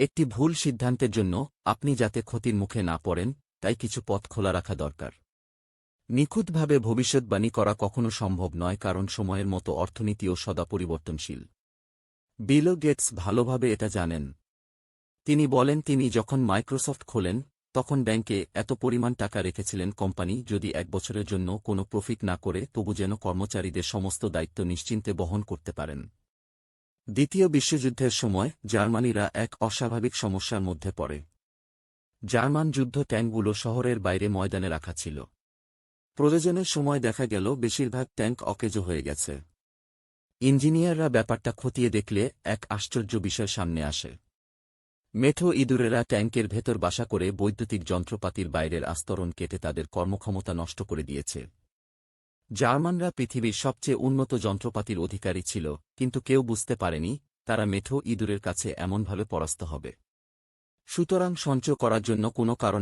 একটি ভুল সিদ্ধান্তের জন্য আপনি যাতে ক্ষতির মুখে না পড়েন, তাই কিছু পথ খোলা রাখা দরকার। নিখুঁতভাবে ভবিষ্যৎবাণী করা কখনো সম্ভব নয়, কারণ সময়ের মতো অর্থনীতিও সদা পরিবর্তনশীল। বিল গেটস ভালোভাবে এটা জানেন। তিনি বলেন, তিনি যখন মাইক্রোসফট খোলেন তখন ব্যাংকে এত পরিমাণ টাকা রেখেছিলেন কোম্পানি যদি 1 বছরের জন্য কোনো প্রফিট না করে তবু যেন কর্মচারীদের সমস্ত দায়িত্ব নিশ্চিন্তে বহন করতে পারেন। দ্বিতীয় বিশ্বযুদ্ধের সময় জার্মানিরা এক অস্বাভাবিক সমস্যার মধ্যে পড়ে। জার্মান যুদ্ধ ট্যাঙ্কগুলো শহরের বাইরে ময়দানে রাখা ছিল। প্রয়োজনের সময় দেখা গেল বেশিরভাগ ট্যাঙ্ক অকেজো হয়ে গেছে। ইঞ্জিনিয়াররা ব্যাপারটা খতিয়ে দেখলে এক আশ্চর্য বিষয় সামনে আসে। মেঠো ইঁদুরেরা ট্যাঙ্কের ভেতর বাসা করে বৈদ্যুতিক যন্ত্রপাতির বাইরের আস্তরণ কেটে তাদের কর্মক্ষমতা নষ্ট করে দিয়েছে। জার্মানরা পৃথিবীর সবচেয়ে উন্নত যন্ত্রপাতির অধিকারী ছিল, কিন্তু কেউ বুঝতে পারেনি তারা মেঠো ইঁদুরের কাছে এমনভাবে পরাস্ত হবে। সুতরাং সঞ্চয় করার জন্য কোনো কারণ